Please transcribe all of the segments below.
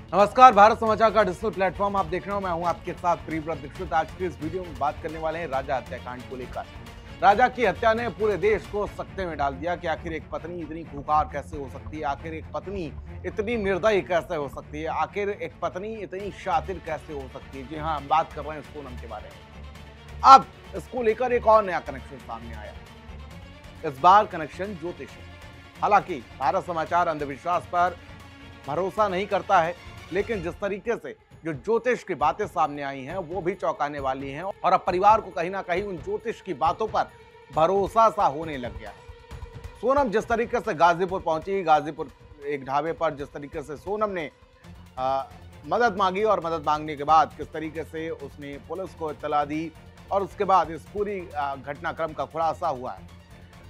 नमस्कार, भारत समाचार का डिजिटल प्लेटफॉर्म आप देख रहे हो। मैं हूं आपके साथ प्रियव्रत दीक्षित। आज की इस वीडियो में बात करने वाले हैं राजा हत्याकांड को लेकर। राजा की हत्या ने पूरे देश को सकते में डाल दिया कि आखिर एक पत्नी इतनी खूंखार कैसे हो सकती है, आखिर एक पत्नी इतनी निर्दयी कैसे हो सकती है, आखिर एक पत्नी इतनी शातिर कैसे हो सकती है। जी हाँ, हम बात कर रहे हैं सोनम के बारे में। अब इसको लेकर एक और नया कनेक्शन सामने आया। इस बार कनेक्शन ज्योतिष है। हालांकि भारत समाचार अंधविश्वास पर भरोसा नहीं करता है, लेकिन जिस तरीके से जो ज्योतिष की बातें सामने आई हैं वो भी चौंकाने वाली हैं और अब परिवार को कहीं ना कहीं उन ज्योतिष की बातों पर भरोसा सा होने लग गया है। सोनम जिस तरीके से गाजीपुर पहुंची, गाजीपुर एक ढाबे पर जिस तरीके से सोनम ने मदद मांगी और मदद मांगने के बाद किस तरीके से उसने पुलिस को इत्तला दी और उसके बाद इस पूरी घटनाक्रम का खुलासा हुआ है।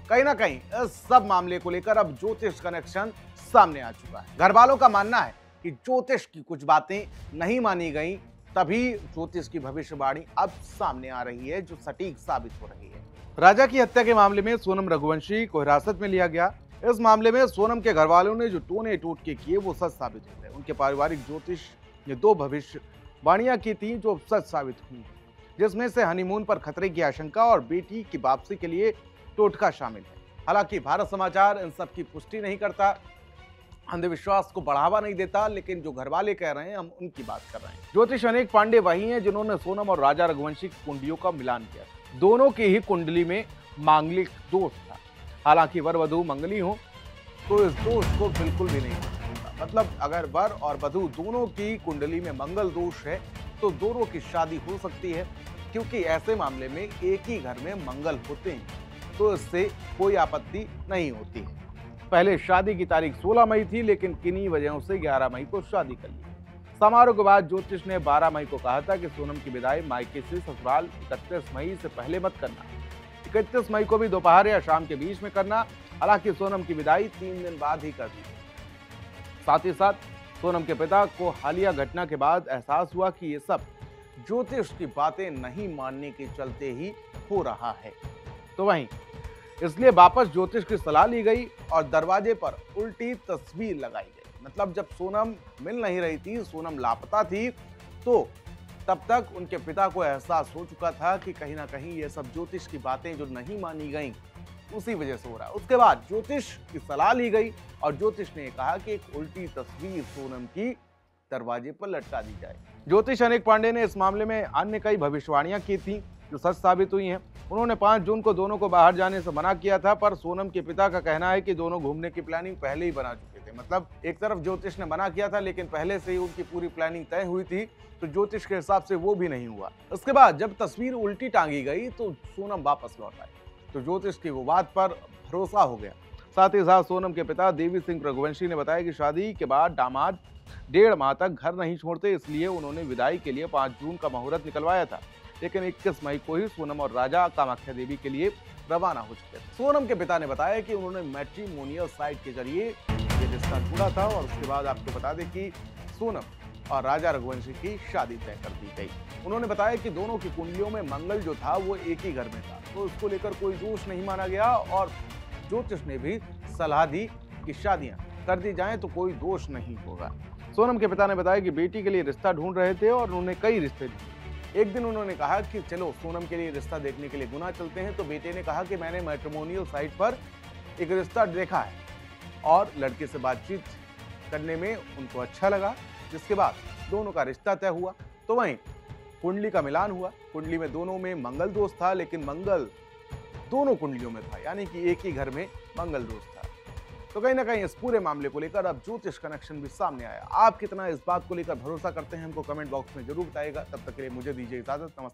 कहीं ना कहीं इस सब मामले को लेकर अब ज्योतिष कनेक्शन सामने आ चुका है। घर वालों का मानना है कि ज्योतिष की कुछ बातें नहीं मानी गई, तभी ज्योतिष की भविष्यवाणी अब सामने आ रही है जो सटीक साबित हो रही है। राजा की हत्या के मामले में सोनम रघुवंशी को हिरासत में लिया गया। इस मामले में सोनम के घर वालों ने जो टोने टोटके किए वो सच साबित हो गए। उनके पारिवारिक ज्योतिष ने 2 भविष्यवाणियां की थी जो सच साबित हुई, जिसमें से हनीमून पर खतरे की आशंका और बेटी की वापसी के लिए टोटका शामिल है। हालांकि भारत समाचार इन सब की पुष्टि नहीं करता, अंधविश्वास को बढ़ावा नहीं देता, लेकिन जो घर वाले कह रहे हैं हम उनकी बात कर रहे हैं। ज्योतिष अनेक पांडे वही हैं जिन्होंने सोनम और राजा रघुवंशी की कुंडलियों का मिलान किया। दोनों की ही कुंडली में मांगलिक दोष था। हालांकि वर वधु मंगली हो तो इस दोष को बिल्कुल भी नहीं हो सकता। मतलब अगर वर और वधु दोनों की कुंडली में मंगल दोष है तो दोनों की शादी हो सकती है, क्योंकि ऐसे मामले में एक ही घर में मंगल होते हैं, तो इससे कोई आपत्ति नहीं होती है। पहले शादी की तारीख 16 मई थी, लेकिन किन्हीं वजहों से 11 मई को शादी कर ली। समारोह के बाद ज्योतिष ने 12 मई को कहा था कि सोनम की विदाई मायके से ससुराल 31 मई से पहले मत करना, 31 मई को भी दोपहर या शाम के बीच में करना। हालांकि सोनम की विदाई 3 दिन बाद ही कर दी। साथ ही साथ सोनम के पिता को हालिया घटना के बाद एहसास हुआ कि ये सब ज्योतिष की बातें नहीं मानने के चलते ही हो रहा है। तो वहीं इसलिए वापस ज्योतिष की सलाह ली गई और दरवाजे पर उल्टी तस्वीर लगाई गई। मतलब जब सोनम मिल नहीं रही थी, सोनम लापता थी, तो तब तक उनके पिता को एहसास हो चुका था कि कहीं ना कहीं ये सब ज्योतिष की बातें जो नहीं मानी गई उसी वजह से हो रहा है। उसके बाद ज्योतिष की सलाह ली गई और ज्योतिष ने कहा कि एक उल्टी तस्वीर सोनम की दरवाजे पर लटका दी जाए। ज्योतिष अनेक पांडे ने इस मामले में अन्य कई भविष्यवाणियां की थी जो सच साबित हुई हैं। उन्होंने 5 जून को दोनों को बाहर जाने से मना किया था, पर सोनम के पिता का कहना है कि दोनों घूमने की प्लानिंग पहले ही बना चुके थे। मतलब एक तरफ ज्योतिष ने मना किया था, लेकिन पहले से ही उनकी पूरी प्लानिंग तय हुई थी, तो ज्योतिष के हिसाब से वो भी नहीं हुआ। उसके बाद जब तस्वीर उल्टी टांगी गई तो सोनम वापस लौट आई, तो ज्योतिष की वो बात पर भरोसा हो गया। साथ ही साथ सोनम के पिता देवी सिंह रघुवंशी ने बताया कि शादी के बाद दामाद 1.5 माह तक घर नहीं छोड़ते, इसलिए उन्होंने विदाई के लिए 5 जून का मुहूर्त निकलवाया था, लेकिन 21 मई को ही सोनम और राजा कामाख्या देवी के लिए रवाना हो चुके थे। सोनम के पिता ने बताया कि उन्होंने मैट्रिमोनियल साइट के जरिए ये रिश्ता जुड़ा था और उसके बाद आपको बता दें कि सोनम और राजा रघुवंशी की शादी तय कर दी गई। उन्होंने बताया कि दोनों की कुंडलियों में मंगल जो था वो एक ही घर में था, तो उसको लेकर कोई दोष नहीं माना गया और ज्योतिष ने भी सलाह दी कि शादियां कर दी जाएं तो कोई दोष नहीं होगा। सोनम के पिता ने बताया कि बेटी के लिए रिश्ता ढूंढ रहे थे और उन्होंने कई रिश्ते ढूंढे। एक दिन उन्होंने कहा कि चलो सोनम के लिए रिश्ता देखने के लिए गुना चलते हैं, तो बेटे ने कहा कि मैंने मैट्रिमोनियल साइट पर एक रिश्ता देखा है और लड़के से बातचीत करने में उनको अच्छा लगा, जिसके बाद दोनों का रिश्ता तय हुआ। तो वहीं कुंडली का मिलान हुआ। कुंडली में दोनों में मंगल दोष था, लेकिन मंगल दोनों कुंडलियों में था, यानी कि एक ही घर में मंगल दोष था। तो कहीं ना कहीं इस पूरे मामले को लेकर अब ज्योतिष कनेक्शन भी सामने आया। आप कितना इस बात को लेकर भरोसा करते हैं हमको कमेंट बॉक्स में जरूर बताइएगा। तब तक के लिए मुझे दीजिए इजाजत। नमस्कार।